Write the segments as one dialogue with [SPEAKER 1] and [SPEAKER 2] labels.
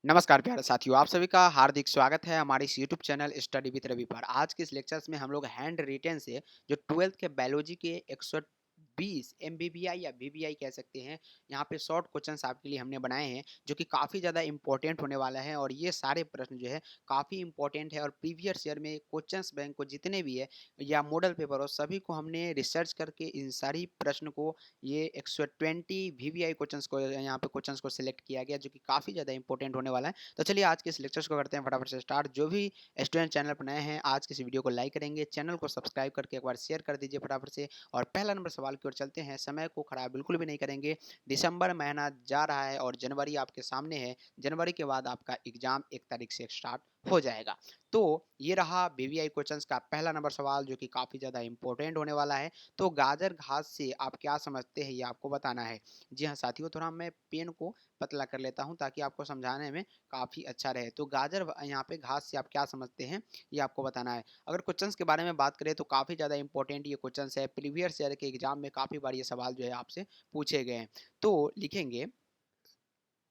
[SPEAKER 1] नमस्कार प्यारे साथियों, आप सभी का हार्दिक स्वागत है हमारे इस YouTube channel study with Ravi पर। आज के इस लेक्चर्स में हम लोग हैंड रिटेन से जो 12th के बायोलॉजी के 120 एमबीबीआई या बीबीआई कह सकते हैं, यहाँ पे शॉर्ट क्वेश्चंस आपके लिए हमने बनाए हैं जो कि काफ़ी ज़्यादा इंपॉर्टेंट होने वाला है। और ये सारे प्रश्न जो है काफ़ी इंपॉर्टेंट है और प्रीवियस ईयर में क्वेश्चंस बैंक को जितने भी है या मॉडल पेपर हो सभी को हमने रिसर्च करके इन सारी प्रश्न को ये 120 वीवीआई क्वेश्चंस को यहाँ पे क्वेश्चंस को सिलेक्ट किया गया जो कि काफ़ी ज़्यादा इंपॉर्टेंट होने वाला है। तो चलिए आज के इस लेक्चर्स को करते हैं फटाफट से स्टार्ट। जो भी स्टूडेंट चैनल पर नए हैं आज के इस वीडियो को लाइक करेंगे, चैनल को सब्सक्राइब करके एक बार शेयर कर दीजिए फटाफट से। और पहला नंबर सवाल की ओर चलते हैं, समय को खराब बिल्कुल भी नहीं करेंगे। दिसंबर महीना जा रहा है और जनवरी आपके सामने है। जनवरी के बाद आपका एग्जाम 1 तारीख से स्टार्ट हो जाएगा। तो ये रहा बीवीआई क्वेश्चंस का पहला नंबर सवाल जो कि काफ़ी ज़्यादा इंपॉर्टेंट होने वाला है। तो गाजर घास से आप क्या समझते हैं ये आपको बताना है। जी हाँ साथियों, थोड़ा मैं पेन को पतला कर लेता हूँ ताकि आपको समझाने में काफ़ी अच्छा रहे। तो यहाँ पे घास से आप क्या समझते हैं ये आपको बताना है। अगर क्वेश्चंस के बारे में बात करें तो काफ़ी ज़्यादा इंपॉर्टेंट ये क्वेश्चंस है। प्रीवियस ईयर के एग्जाम में काफ़ी बार ये सवाल जो है आपसे पूछे गए हैं। तो लिखेंगे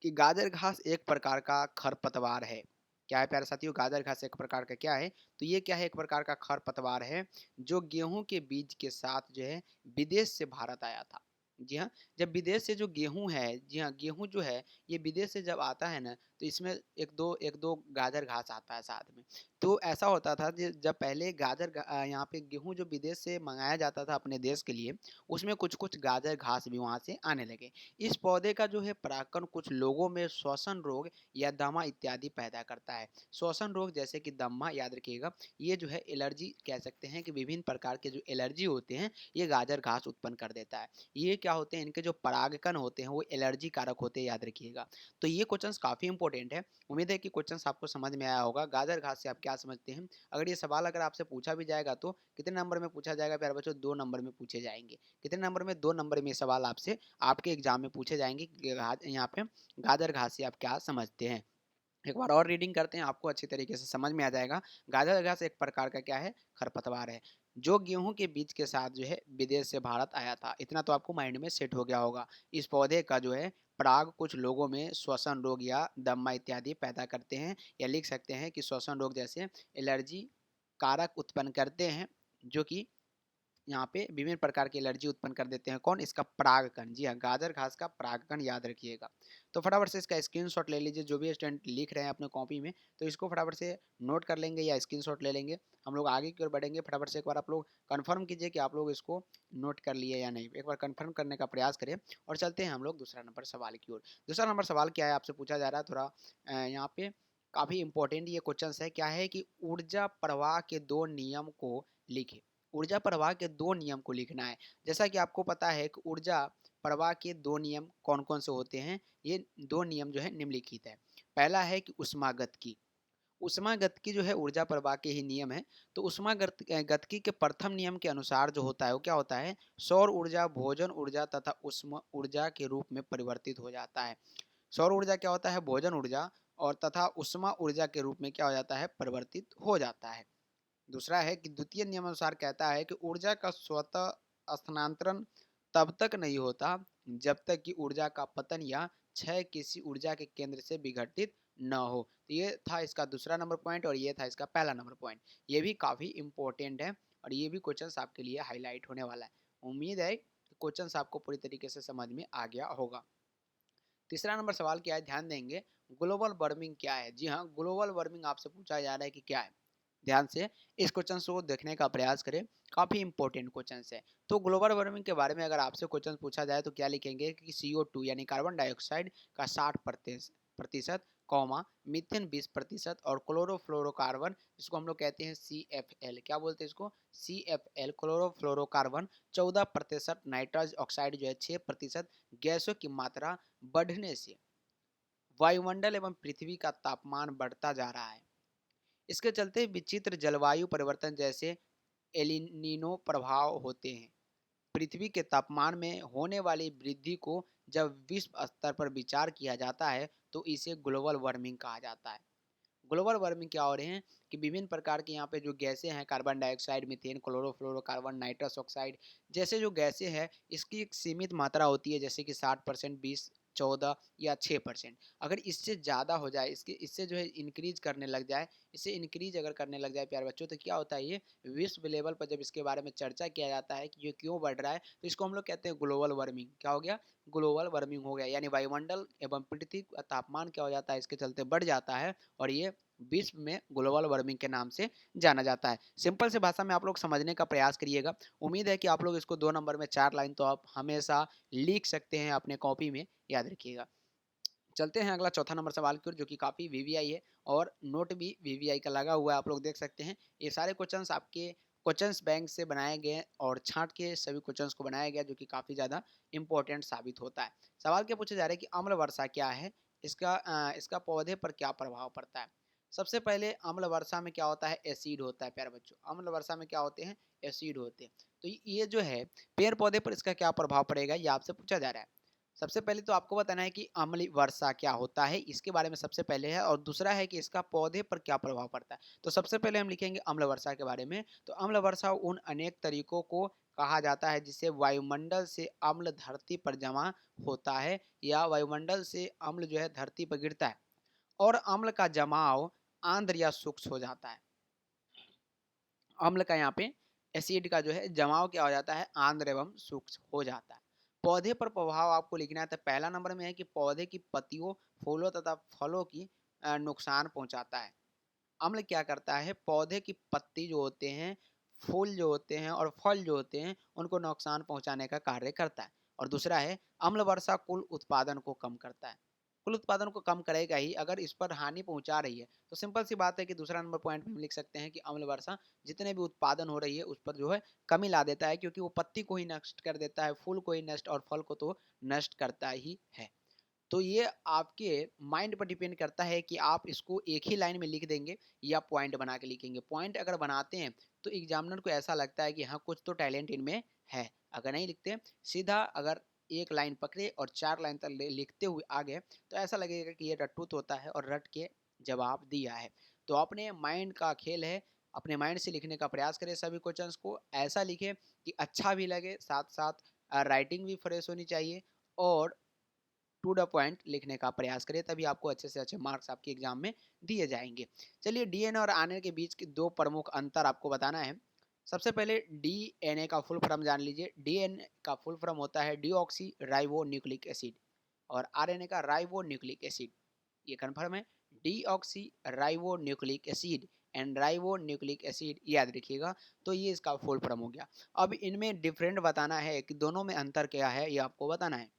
[SPEAKER 1] कि गाजर घास एक प्रकार का खरपतवार है। क्या है प्यारे साथियों, गाजर घास एक प्रकार का क्या है? तो ये क्या है, एक प्रकार का खरपतवार है जो गेहूं के बीज के साथ जो है विदेश से भारत आया था। जी हाँ, जब विदेश से जो गेहूं है, जी हाँ गेहूं जो है ये विदेश से जब आता है ना तो इसमें एक दो गाजर घास आता है साथ में। तो ऐसा होता था जब पहले यहाँ पे गेहूं जो विदेश से मंगाया जाता था अपने देश के लिए, उसमें कुछ कुछ गाजर घास भी वहां से आने लगे। इस पौधे का जो है परागकण कुछ लोगों में श्वसन रोग या दमा इत्यादि पैदा करता है। श्वसन रोग जैसे कि दमा, याद रखिएगा, ये जो है एलर्जी कह सकते हैं कि विभिन्न प्रकार के जो एलर्जी होते हैं ये गाजर घास उत्पन्न कर देता है। ये क्या होते हैं, इनके जो परागकण होते हैं वो एलर्जी कारक होते हैं, याद रखिएगा। तो ये क्वेश्चंस काफी इंपॉर्टेंट है। उम्मीद है कि क्वेश्चंस आपको समझ में आया होगा। गाजर घास से आप क्या समझते हैं? अगर ये सवाल अगर आपसे पूछा भी जाएगा तो कितने नंबर में पूछा जाएगा प्यारे बच्चों? 2 नंबर में पूछे जाएंगे। कितने नंबर में? 2 नंबर में ये सवाल आपसे आपके एग्जाम में पूछे जाएंगे कि यहाँ पे गाजर घास से आप क्या समझते हैं। एक बार और रीडिंग करते हैं, आपको अच्छी तरीके से समझ में आ जाएगा। गाजर घास एक प्रकार का क्या है, खरपतवार है जो गेहूं के बीज के साथ जो है विदेश से भारत आया था। इतना तो आपको माइंड में सेट हो गया होगा। इस पौधे का जो है पराग कुछ लोगों में श्वसन रोग या दमा इत्यादि पैदा करते हैं, या लिख सकते हैं कि श्वसन रोग जैसे एलर्जी कारक उत्पन्न करते हैं, जो कि यहाँ पे विभिन्न प्रकार की एलर्जी उत्पन्न कर देते हैं। कौन? इसका परागकण। जी हाँ, गाजर घास का परागकण याद रखिएगा। तो फटाफट से इसका स्क्रीनशॉट ले लीजिए। जो भी स्टूडेंट लिख रहे हैं अपने कॉपी में तो इसको फटाफट से नोट कर लेंगे या स्क्रीनशॉट ले लेंगे। हम लोग आगे की ओर बढ़ेंगे। फटाफट से एक बार आप लोग कंफर्म कीजिए कि आप लोग इसको नोट कर लिए या नहीं। एक बार कंफर्म करने का प्रयास करें और चलते हैं हम लोग दूसरा नंबर सवाल की ओर। दूसरा नंबर सवाल क्या है आपसे पूछा जा रहा है, थोड़ा यहाँ पे काफ़ी इंपॉर्टेंट ये क्वेश्चन है। क्या है कि ऊर्जा प्रवाह के 2 नियम को लिखे। ऊर्जा प्रवाह के 2 नियम को लिखना है। जैसा कि आपको पता है कि ऊर्जा प्रवाह के 2 नियम कौन कौन से होते हैं। ये 2 नियम जो है निम्नलिखित है। पहला है कि उष्मागतिकी। उष्मागतिकी जो है ऊर्जा प्रवाह के ही नियम है। तो उष्मागतिकी के प्रथम नियम के अनुसार जो होता है वो क्या होता है, सौर ऊर्जा भोजन ऊर्जा तथा उष्मा ऊर्जा के रूप में परिवर्तित हो जाता है। सौर ऊर्जा क्या होता है, भोजन ऊर्जा, और तथा उष्मा ऊर्जा के रूप में क्या हो जाता है, परिवर्तित हो जाता है। दूसरा है कि द्वितीय नियमानुसार कहता है कि ऊर्जा का स्वतः स्थानांतरण तब तक नहीं होता जब तक कि ऊर्जा का पतन या क्षय किसी ऊर्जा के केंद्र से विघटित न हो। तो ये था इसका दूसरा नंबर पॉइंट और ये था इसका पहला नंबर पॉइंट। ये भी काफ़ी इंपॉर्टेंट है और ये भी क्वेश्चंस आपके लिए हाईलाइट होने वाला है। उम्मीद है कि क्वेश्चंस आपको पूरी तरीके से समझ में आ गया होगा। तीसरा नंबर सवाल क्या है, ध्यान देंगे। ग्लोबल वार्मिंग क्या है? जी हाँ, ग्लोबल वार्मिंग आपसे पूछा जा रहा है कि क्या है। ध्यान से इस क्वेश्चन को देखने का प्रयास करें, काफी इंपॉर्टेंट क्वेश्चन है। तो ग्लोबल वार्मिंग के बारे में अगर आपसे क्वेश्चन पूछा जाए तो क्या लिखेंगे कि CO2 यानी कार्बन डाइऑक्साइड का 60% कॉमा, मीथेन 20% और क्लोरोफ्लोरोकार्बन जिसको हम लोग कहते हैं CFL, क्या बोलते हैं इसको, CFL क्लोरोफ्लोरोकार्बन 14%, नाइट्रस ऑक्साइड जो है 6%, गैसों की मात्रा बढ़ने से वायुमंडल एवं पृथ्वी का तापमान बढ़ता जा रहा है। इसके चलते विचित्र जलवायु परिवर्तन जैसे एलिनीनो प्रभाव होते हैं। पृथ्वी के तापमान में होने वाली वृद्धि को जब विश्व स्तर पर विचार किया जाता है तो इसे ग्लोबल वार्मिंग कहा जाता है। ग्लोबल वार्मिंग क्या हो रहे हैं कि विभिन्न प्रकार के यहाँ पे जो गैसें हैं, carbon dioxide, methane, chlorofluorocarbon, nitrous oxide जैसे जो गैसें हैं, इसकी एक सीमित मात्रा होती है, जैसे कि 60%, 14 या 6%। अगर इससे ज़्यादा हो जाए, इससे जो है इंक्रीज करने लग जाए, इससे इंक्रीज अगर करने लग जाए प्यारे बच्चों, तो क्या होता है, ये विश्व लेवल पर जब इसके बारे में चर्चा किया जाता है कि ये क्यों बढ़ रहा है, तो इसको हम लोग कहते हैं ग्लोबल वार्मिंग। क्या हो गया? ग्लोबल वार्मिंग हो गया, यानी वायुमंडल एवं पृथ्वी का तापमान क्या हो जाता है, इसके चलते बढ़ जाता है, और ये विश्व में ग्लोबल वार्मिंग के नाम से जाना जाता है। सिंपल से भाषा में आप लोग समझने का प्रयास करिएगा। उम्मीद है कि आप लोग इसको 2 नंबर में 4 लाइन तो आप हमेशा लिख सकते हैं अपने कॉपी में, याद रखिएगा। चलते हैं अगला चौथा नंबर सवाल की ओर, जो कि काफ़ी वीवीआई है और नोट भी वीवीआई का लगा हुआ है, आप लोग देख सकते हैं। ये सारे क्वेश्चंस आपके क्वेश्चंस बैंक से बनाए गए और छांट के सभी क्वेश्चंस को बनाया गया, जो कि काफ़ी ज़्यादा इंपॉर्टेंट साबित होता है। सवाल क्या पूछा जा रहा है कि अम्ल वर्षा क्या है, इसका पौधे पर क्या प्रभाव पड़ता है। सबसे पहले अम्ल वर्षा में क्या होता है, एसिड होता है प्यारे बच्चों। अम्ल वर्षा में क्या होते हैं, एसिड होते हैं। तो ये जो है पेड़ पौधे पर इसका क्या प्रभाव पड़ेगा, ये आपसे पूछा जा रहा है। सबसे पहले तो आपको बताना है कि अम्लीय वर्षा क्या होता है, इसके बारे में सबसे पहले है, और दूसरा है कि इसका पौधे पर क्या प्रभाव पड़ता है। तो सबसे पहले हम लिखेंगे अम्ल वर्षा के बारे में। तो अम्ल वर्षा उन अनेक तरीकों को कहा जाता है जिससे वायुमंडल से अम्ल धरती पर जमा होता है, या वायुमंडल से अम्ल जो है धरती पर गिरता है, और अम्ल का जमाव आंध्र या सूक्ष्म हो जाता है। अम्ल का यहाँ पे एसिड का जो है जमाव क्या हो जाता है, आंध्र एवं सूक्ष्म हो जाता है। पौधे पर प्रभाव आपको लिखना है, तो पहला नंबर में है कि पौधे की पत्तियों, फूलों तथा फलों की नुकसान पहुंचाता है। अम्ल क्या करता है, पौधे की पत्ती जो होते हैं, फूल जो होते हैं और फल जो होते हैं, उनको नुकसान पहुंचाने का कार्य करता है। और दूसरा है अम्ल वर्षा कुल उत्पादन को कम करता है। कुल उत्पादन को कम करेगा ही, अगर इस पर हानि पहुंचा रही है तो सिंपल सी बात है कि दूसरा नंबर पॉइंट में हम लिख सकते हैं कि अम्ल वर्षा जितने भी उत्पादन हो रही है उस पर जो है कमी ला देता है, क्योंकि वो पत्ती को ही नष्ट कर देता है, फूल को ही नष्ट और फल को तो नष्ट करता ही है। तो ये आपके माइंड पर डिपेंड करता है कि आप इसको एक ही लाइन में लिख देंगे या पॉइंट बना के लिखेंगे। पॉइंट अगर बनाते हैं तो एग्जामिनर को ऐसा लगता है कि हाँ कुछ तो टैलेंट इनमें है। अगर नहीं लिखते, सीधा अगर एक लाइन पकड़े और 4 लाइन तक लिखते हुए आ गए, तो ऐसा लगेगा कि ये रट्टूत होता है और रट के जवाब दिया है। तो अपने माइंड का खेल है, अपने माइंड से लिखने का प्रयास करें सभी क्वेश्चंस को। ऐसा लिखें कि अच्छा भी लगे, साथ साथ राइटिंग भी फ्रेश होनी चाहिए, और टू द पॉइंट लिखने का प्रयास करें, तभी आपको अच्छे से अच्छे मार्क्स आपके एग्जाम में दिए जाएंगे। चलिए डीएनए और आरएनए के बीच के 2 प्रमुख अंतर आपको बताना है। सबसे पहले डीएनए का फुल फॉर्म जान लीजिए। डीएनए का फुल फॉर्म होता है डीऑक्सी राइबो न्यूक्लिक एसिड, और आरएनए का राइबो न्यूक्लिक एसिड। ये कन्फर्म है, deoxy ribo nucleic acid and ribo nucleic acid, याद रखिएगा। तो ये इसका फुल फॉर्म हो गया। अब इनमें डिफरेंट बताना है कि दोनों में अंतर क्या है, ये आपको बताना है।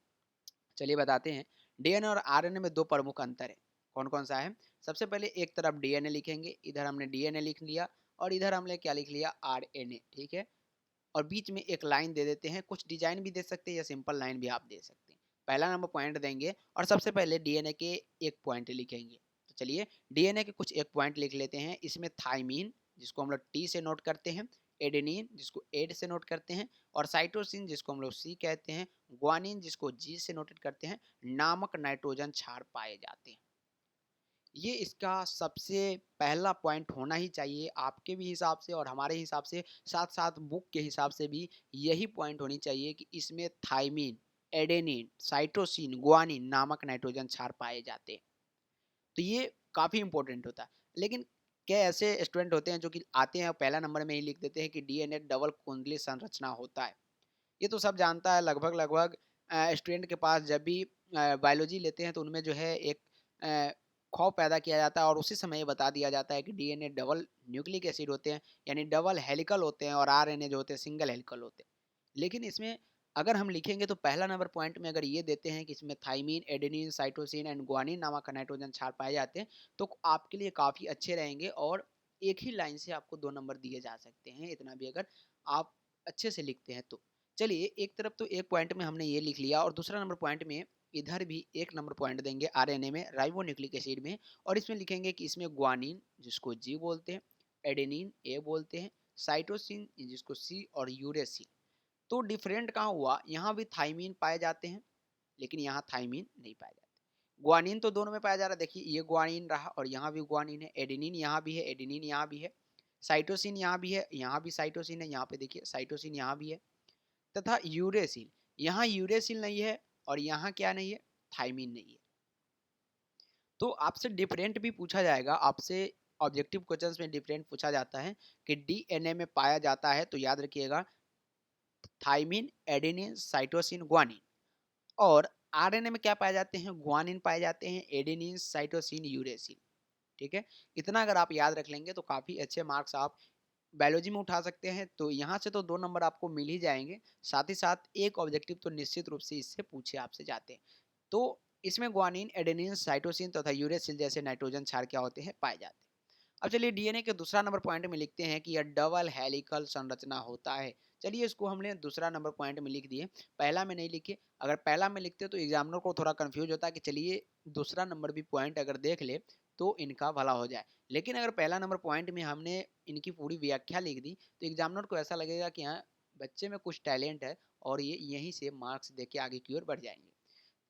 [SPEAKER 1] चलिए बताते हैं। डीएनए और आरएनए में 2 प्रमुख अंतर है। कौन कौन सा है? सबसे पहले एक तरफ डीएनए लिखेंगे, इधर हमने डीएनए लिख लिया, और इधर हमने क्या लिख लिया, आरएनए, ठीक है। और बीच में एक लाइन दे देते हैं, कुछ डिजाइन भी दे सकते हैं या सिंपल लाइन भी आप दे सकते हैं। पहला नंबर पॉइंट देंगे और सबसे पहले डीएनए के एक पॉइंट लिखेंगे। तो चलिए डीएनए के कुछ एक पॉइंट लिख लेते हैं। इसमें थाइमीन, जिसको हम लोग टी से नोट करते हैं, एडेनिन जिसको एड से नोट करते हैं, और साइटोसिन जिसको हम लोग सी कहते हैं, ग्वानिन जिसको जी से नोटेड करते हैं, नामक नाइट्रोजन क्षार पाए जाते हैं। ये इसका सबसे पहला पॉइंट होना ही चाहिए आपके भी हिसाब से और हमारे हिसाब से, साथ साथ बुक के हिसाब से भी यही पॉइंट होनी चाहिए कि इसमें थाइमीन, एडेनिन, साइटोसिन, ग्वानिन नामक नाइट्रोजन क्षार पाए जाते हैं। तो ये काफ़ी इंपॉर्टेंट होता है। लेकिन क्या ऐसे स्टूडेंट होते हैं जो कि आते हैं और पहला नंबर में ही लिख देते हैं कि डीएनए डबल कुंडली संरचना होता है। ये तो सब जानता है, लगभग लगभग स्टूडेंट के पास जब भी बायोलॉजी लेते हैं तो उनमें जो है एक अ, खौफ पैदा किया जाता है, और उसी समय ये बता दिया जाता है कि डीएनए डबल न्यूक्लिक एसिड होते हैं, यानी डबल हेलिकल होते हैं, और आरएनए जो होते हैं सिंगल हेलिकल होते हैं। लेकिन इसमें अगर हम लिखेंगे तो पहला नंबर पॉइंट में अगर ये देते हैं कि इसमें thymine, adenine, cytosine and guanine नामक नाइट्रोजन क्षार पाए जाते हैं, तो आपके लिए काफ़ी अच्छे रहेंगे, और एक ही लाइन से आपको 2 नंबर दिए जा सकते हैं, इतना भी अगर आप अच्छे से लिखते हैं तो। चलिए एक तरफ तो एक पॉइंट में हमने ये लिख लिया, और दूसरा नंबर पॉइंट में इधर भी एक नंबर पॉइंट देंगे आरएनए में, राइबोन्यूक्लिक एसिड में, और इसमें लिखेंगे कि इसमें ग्वानिन जिसको जी बोलते हैं, एडेनिन ए बोलते हैं, साइटोसिन जिसको सी, और यूरेसिल। तो डिफरेंट कहाँ हुआ, यहाँ भी थाइमीन पाए जाते हैं लेकिन यहाँ थाइमीन नहीं पाए जाते। ग्वानिन तो दोनों में पाया जा रहा है, देखिए ये ग्वानिन रहा और यहाँ भी ग्वानिन है, एडेनिन यहाँ भी है, एडेनिन यहाँ भी है, साइटोसिन यहाँ भी है, यहाँ भी साइटोसिन है, यहाँ पे देखिए साइटोसिन यहाँ भी है, तथा यूरेसिल, यहाँ यूरेसिल नहीं है और यहाँ क्या नहीं है, थायमीन नहीं है। तो आपसे डिफरेंट भी पूछा जाएगा, आपसे ऑब्जेक्टिव क्वेश्चंस में डिफरेंट पूछा जाता है कि डीएनए में पाया जाता है, तो याद रखिएगा थायमीन, एडेनिन, साइटोसिन, ग्वानिन। और आरएनए में क्या पाए जाते हैं? ग्वानिन पाए जाते हैं, एडेनिन, साइटोसिन, यूरेसिल। ठीक है, इतना अगर आप याद रख लेंगे तो काफी अच्छे मार्क्स आप बायोलॉजी में उठा सकते हैं। तो यहाँ से तो 2 नंबर आपको मिल ही जाएंगे, साथ ही साथ एक ऑब्जेक्टिव तो निश्चित रूप से इससे पूछे आपसे जाते हैं। तो इसमें ग्वानिन, एडेनिन, साइटोसिन तथा यूरेसिल जैसे नाइट्रोजन क्षार क्या होते हैं? पाए जाते हैं। अब चलिए डीएनए के दूसरा नंबर पॉइंट में लिखते हैं कि यह डबल हेलिकल संरचना होता है। चलिए इसको हमने दूसरा नंबर पॉइंट में लिख दिए, पहला में नहीं लिखे। अगर पहला में लिखते तो एग्जामिनर को थोड़ा कंफ्यूज होता है कि चलिए दूसरा नंबर भी पॉइंट अगर देख ले तो इनका भला हो जाए। लेकिन अगर पहला नंबर पॉइंट में हमने इनकी पूरी व्याख्या लिख दी तो एग्जामिनर को ऐसा लगेगा कि हाँ, बच्चे में कुछ टैलेंट है और ये यहीं से मार्क्स देके आगे की ओर बढ़ जाएंगे।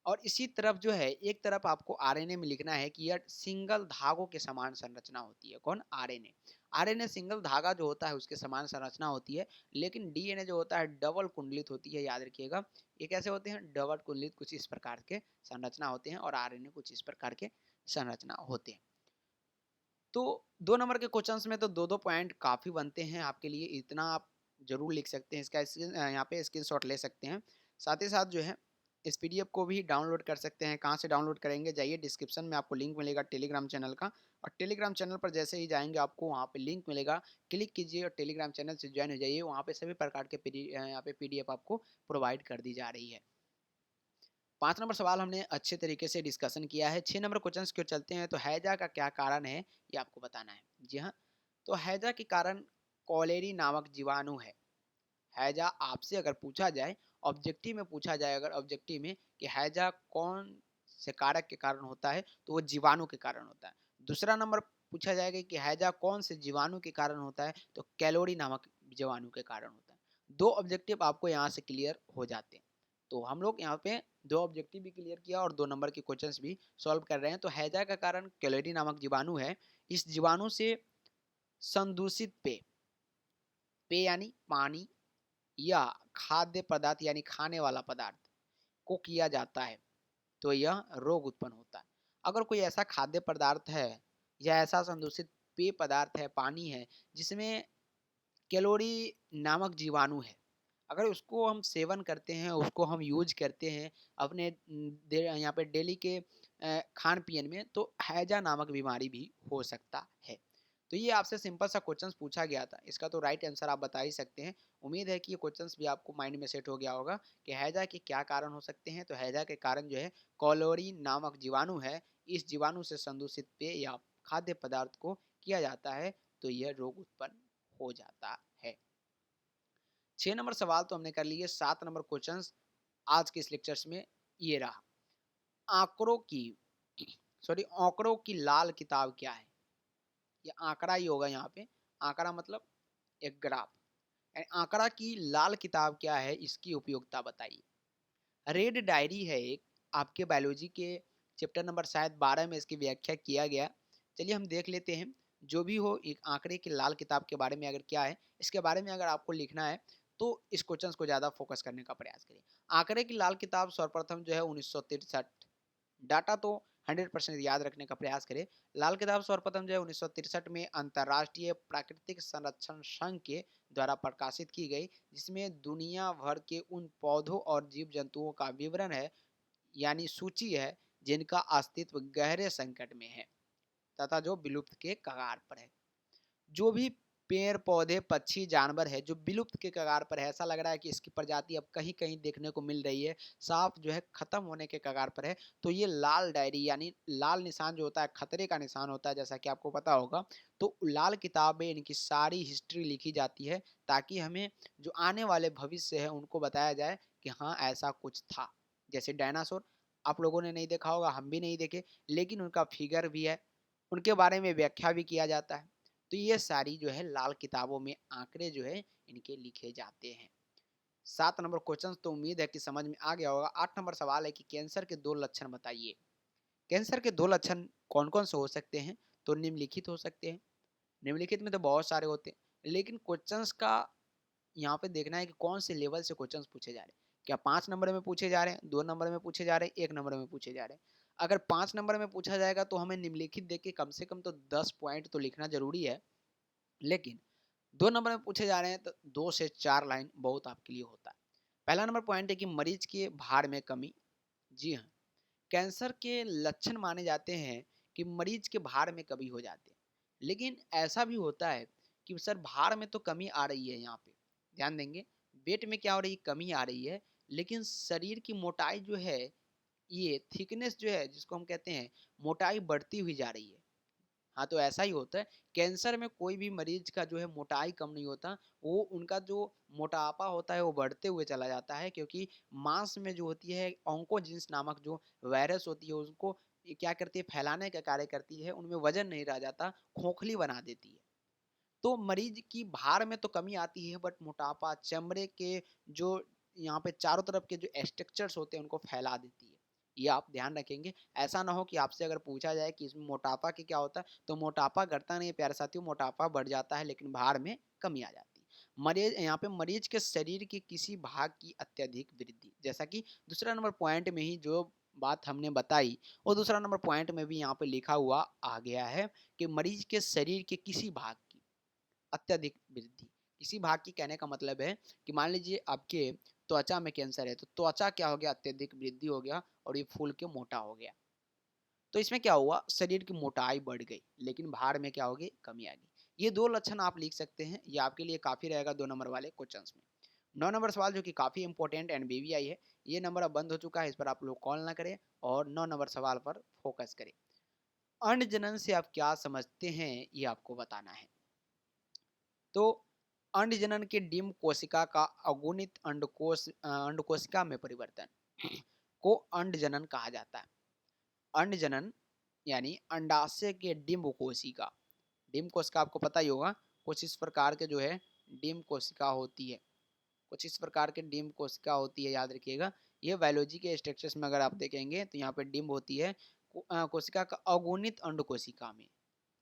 [SPEAKER 1] और इसी तरफ जो है, एक तरफ आपको आरएनए में लिखना है कि यह सिंगल धागों के समान संरचना होती है। कौन? आरएनए। आरएनए सिंगल धागा जो होता है उसके समान संरचना होती है, लेकिन डीएनए जो होता है डबल कुंडलित होती है। याद रखिएगा ये कैसे होते हैं? डबल कुंडलित कुछ इस प्रकार के संरचना होते हैं और आरएनए कुछ इस प्रकार के संरचना होते हैं। तो 2 नंबर के क्वेश्चंस में तो 2-2 पॉइंट काफ़ी बनते हैं आपके लिए, इतना आप ज़रूर लिख सकते हैं। इसका यहाँ पे स्क्रीनशॉट ले सकते हैं। साथ ही साथ जो है इस पीडीएफ को भी डाउनलोड कर सकते हैं। कहाँ से डाउनलोड करेंगे? जाइए डिस्क्रिप्शन में आपको लिंक मिलेगा टेलीग्राम चैनल का, और टेलीग्राम चैनल पर जैसे ही जाएँगे आपको वहाँ पे लिंक मिलेगा, क्लिक कीजिए और टेलीग्राम चैनल से ज्वाइन हो जाइए। वहाँ पे सभी प्रकार के यहाँ पे पीडीएफ आपको प्रोवाइड कर दी जा रही है। 5 नंबर सवाल हमने अच्छे तरीके से डिस्कशन किया है। 6 नंबर क्वेश्चंस की ओर चलते हैं। तो हैजा का क्या कारण है, ये आपको बताना है। जी हाँ, तो हैजा के कारण कॉलेरी नामक जीवाणु है। हैजा आपसे अगर पूछा जाए, ऑब्जेक्टिव में पूछा जाए, अगर ऑब्जेक्टिव में कि हैजा कौन से कारक के कारण होता है, तो वो जीवाणु के कारण होता है। दूसरा नंबर पूछा जाएगा कि हैजा कौन से जीवाणु के कारण होता है, तो कैलोरी नामक जीवाणु के कारण होता है। 2 ऑब्जेक्टिव आपको यहाँ से क्लियर हो जाते हैं। तो हम लोग यहाँ पे 2 ऑब्जेक्टिव भी क्लियर किया और 2 नंबर के क्वेश्चंस भी सॉल्व कर रहे हैं। तो हैजा का कारण कैलोरी नामक जीवाणु है। इस जीवाणु से संदूषित पेय, पेय यानी पानी, या खाद्य पदार्थ यानी खाने वाला पदार्थ को किया जाता है, तो यह रोग उत्पन्न होता है। अगर कोई ऐसा खाद्य पदार्थ है या ऐसा संदूषित पेय पदार्थ है, पानी है, जिसमें कैलोरी नामक जीवाणु है, अगर उसको हम सेवन करते हैं, उसको हम यूज करते हैं अपने यहाँ पे डेली के खान पियन में, तो हैजा नामक बीमारी भी हो सकता है। तो ये आपसे सिंपल सा क्वेश्चंस पूछा गया था, इसका तो राइट आंसर आप बता ही सकते हैं। उम्मीद है कि ये क्वेश्चंस भी आपको माइंड में सेट हो गया होगा कि हैजा के क्या कारण हो सकते हैं। तो हैजा के कारण जो है कॉलोरी नामक जीवाणु है। इस जीवाणु से संदूषित पेय या खाद्य पदार्थ को किया जाता है, तो यह रोग उत्पन्न हो जाता है। 6 नंबर सवाल तो हमने कर लिए। 7 नंबर क्वेश्चंस आज के इस लेक्चर्स में ये रहा। आंकड़ों की सॉरी आंकड़ों की लाल किताब क्या है? ये आंकड़ा ही होगा यहाँ पे। आंकड़ा मतलब एक ग्राफ। आंकड़ा की लाल किताब क्या है, इसकी उपयोगिता बताइए। रेड डायरी है एक, आपके बायोलॉजी के चैप्टर नंबर शायद 12 में इसकी व्याख्या किया गया। चलिए हम देख लेते हैं। जो भी हो, एक आंकड़े की लाल किताब के बारे में अगर क्या है, इसके बारे में अगर आपको लिखना है तो इस क्वेश्चन को ज़्यादा फोकस करने का प्रयास करिए। आंकड़े की लाल किताब सर्वप्रथम जो है 1963, डाटा तो 100% याद रखने का प्रयास करें। लाल किताब सर्वप्रथम जो है 1963 में अंतर्राष्ट्रीय प्राकृतिक संरक्षण संघ के द्वारा प्रकाशित की गई, जिसमें दुनिया भर के उन पौधों और जीव जंतुओं का विवरण है, यानी सूची है, जिनका अस्तित्व गहरे संकट में है तथा जो विलुप्त के कगार पर है। जो भी पेड़ पौधे पक्षी जानवर है जो विलुप्त के कगार पर है, ऐसा लग रहा है कि इसकी प्रजाति अब कहीं कहीं देखने को मिल रही है, साफ जो है खत्म होने के कगार पर है, तो ये लाल डायरी यानी लाल निशान जो होता है खतरे का निशान होता है, जैसा कि आपको पता होगा। तो लाल किताब में इनकी सारी हिस्ट्री लिखी जाती है, ताकि हमें जो आने वाले भविष्य है उनको बताया जाए कि हाँ ऐसा कुछ था। जैसे डायनासोर आप लोगों ने नहीं देखा होगा, हम भी नहीं देखे, लेकिन उनका फिगर भी है, उनके बारे में व्याख्या भी किया जाता है। तो ये सारी जो है लाल किताबों में आंकड़े जो है इनके लिखे जाते हैं। 7 नंबर क्वेश्चन तो उम्मीद है कि समझ में आ गया होगा। 8 नंबर सवाल है कि कैंसर के 2 लक्षण बताइए। कैंसर के 2 लक्षण कौन कौन से हो सकते हैं? तो निम्नलिखित हो सकते हैं। निम्नलिखित में तो बहुत सारे होते हैं, लेकिन क्वेश्चंस का यहाँ पे देखना है कि कौन से लेवल से क्वेश्चंस पूछे जा रहे हैं। क्या 5 नंबर में पूछे जा रहे हैं, 2 नंबर में पूछे जा रहे हैं, 1 नंबर में पूछे जा रहे हैं? अगर 5 नंबर में पूछा जाएगा तो हमें निम्नलिखित देख के कम से कम तो 10 पॉइंट तो लिखना ज़रूरी है। लेकिन 2 नंबर में पूछे जा रहे हैं तो 2 से 4 लाइन बहुत आपके लिए होता है। पहला नंबर पॉइंट है कि मरीज के भार में कमी। जी हाँ, कैंसर के लक्षण माने जाते हैं कि मरीज के भार में कमी हो जाती है। लेकिन ऐसा भी होता है कि सर भार में तो कमी आ रही है यहाँ पे, ध्यान देंगे, वेट में क्या हो रही है, कमी आ रही है, लेकिन शरीर की मोटाई जो है, ये थिकनेस जो है जिसको हम कहते हैं, मोटाई बढ़ती हुई जा रही है। हाँ, तो ऐसा ही होता है। कैंसर में कोई भी मरीज का जो है मोटाई कम नहीं होता, वो उनका जो मोटापा होता है वो बढ़ते हुए चला जाता है, क्योंकि मांस में जो होती है ऑन्कोजिन्स नामक जो वायरस होती है उसको ये क्या करती है, फैलाने का कार्य करती है, उनमें वजन नहीं रह जाता, खोखली बना देती है। तो मरीज की भार में तो कमी आती है, बट मोटापा चमड़े के जो यहाँ पे चारों तरफ के जो स्ट्रक्चर्स होते हैं उनको फैला देती है। ये आप ध्यान रखेंगे। ऐसा ना हो कि आपसे अगर पूछा जाए कि इसमें मोटापा के क्या होता है, तो मोटापा घटता नहीं है प्यारे साथियों, मोटापा बढ़ जाता है लेकिन भार में कमी आ जाती है। मरीज यहाँ पे मरीज के शरीर के किसी भाग की अत्यधिक वृद्धि, जैसा कि दूसरा नंबर पॉइंट में ही जो बात हमने बताई, वो दूसरा नंबर पॉइंट में भी यहाँ पे लिखा हुआ आ गया है कि मरीज के शरीर के किसी भाग की अत्यधिक वृद्धि। किसी भाग की कहने का मतलब है कि मान लीजिए आपके त्वचा में कैंसर है, तो त्वचा क्या हो गया, अत्यधिक वृद्धि हो गया और ये फूल के मोटा हो गया। तो इसमें क्या हुआ, शरीर की मोटाई बढ़ गई लेकिन भार में क्या होगी, कमी आ गई। ये दो लक्षण आप लिख सकते हैं, ये आपके लिए काफी रहेगा 2 नंबर वाले क्वेश्चंस में। 9 नंबर सवाल जो कि काफी इंपॉर्टेंट एनबीबीआई है, ये नंबर अब बंद हो चुका है, इस पर आप लोग कॉल ना करें और 9 नंबर सवाल पर फोकस करें। अंड जनन से आप क्या समझते हैं, ये आपको बताना है। तो अंड जनन के डिम्ब कोशिका का अगुणित अंड कोशिका में परिवर्तन को अंड जनन कहा जाता है। अंड जनन यानी अंडाशय के डिम्ब कोशिका आपको पता ही होगा, कुछ इस प्रकार के जो है डिम्ब कोशिका होती है, कुछ इस प्रकार के डिम्ब कोशिका होती है, याद रखिएगा। ये बायोलॉजी के स्ट्रक्चर्स में अगर आप देखेंगे तो यहाँ पे डिम्ब होती है कोशिका का अगुणित अंड कोशिका में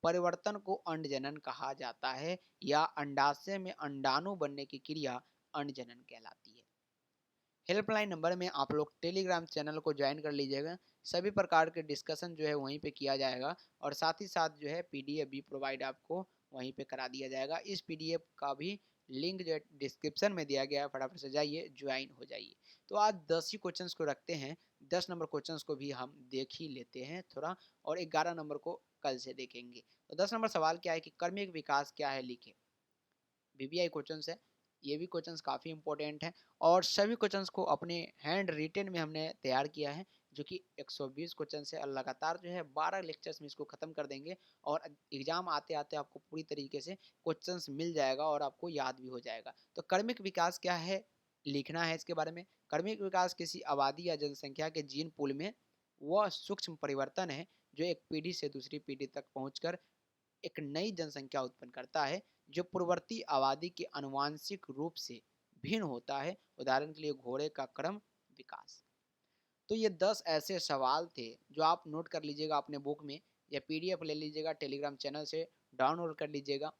[SPEAKER 1] परिवर्तन को अंडजनन कहा जाता है, या अंडाशय में अंडाणु बनने की क्रिया अंडजनन कहलाती है। हेल्पलाइन नंबर में आप लोग टेलीग्राम चैनल को ज्वाइन कर लीजिएगा, सभी प्रकार के डिस्कशन जो है वहीं पे किया जाएगा और साथ ही साथ जो है पीडीएफ भी प्रोवाइड आपको वहीं पे करा दिया जाएगा। इस पीडीएफ का भी लिंक जो है डिस्क्रिप्शन में दिया गया है, फटाफट से जाइए ज्वाइन हो जाइए। तो आज 10 ही क्वेश्चंस को रखते हैं, 10 नंबर क्वेश्चंस को भी हम देख ही लेते हैं थोड़ा, और 11 नंबर को कल से देखेंगे। तो 10 नंबर सवाल क्या है कि कर्मिक विकास क्या है, लिखे। बीबीआई क्वेश्चंस है, ये भी क्वेश्चंस काफ़ी इंपॉर्टेंट है और सभी क्वेश्चंस को अपने हैंड रिटेन में हमने तैयार किया है, जो कि 120 क्वेश्चन है और लगातार जो है 12 लेक्चर्स में इसको ख़त्म कर देंगे और एग्जाम आते आते आपको पूरी तरीके से क्वेश्चंस मिल जाएगा और आपको याद भी हो जाएगा। तो कर्मिक विकास क्या है, लिखना है इसके बारे में। कर्मिक विकास किसी आबादी या जनसंख्या के जीन पूल में वह सूक्ष्म परिवर्तन है जो एक पीढ़ी से दूसरी पीढ़ी तक पहुंचकर एक नई जनसंख्या उत्पन्न करता है, जो पूर्ववर्ती आबादी के आनुवांशिक रूप से भिन्न होता है। उदाहरण के लिए घोड़े का क्रम विकास। तो ये 10 ऐसे सवाल थे जो आप नोट कर लीजिएगा अपने बुक में, या पीडीएफ ले लीजिएगा टेलीग्राम चैनल से डाउनलोड कर लीजिएगा।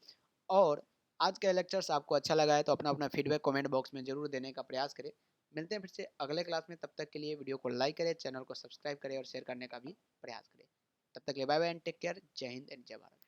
[SPEAKER 1] और आज का लेक्चर्स आपको अच्छा लगा है तो अपना अपना फीडबैक कमेंट बॉक्स में जरूर देने का प्रयास करें। मिलते हैं फिर से अगले क्लास में, तब तक के लिए वीडियो को लाइक करें, चैनल को सब्सक्राइब करें और शेयर करने का भी प्रयास करें। तब तक के लिए bye bye and take care. जय हिंद एंड जय भारत।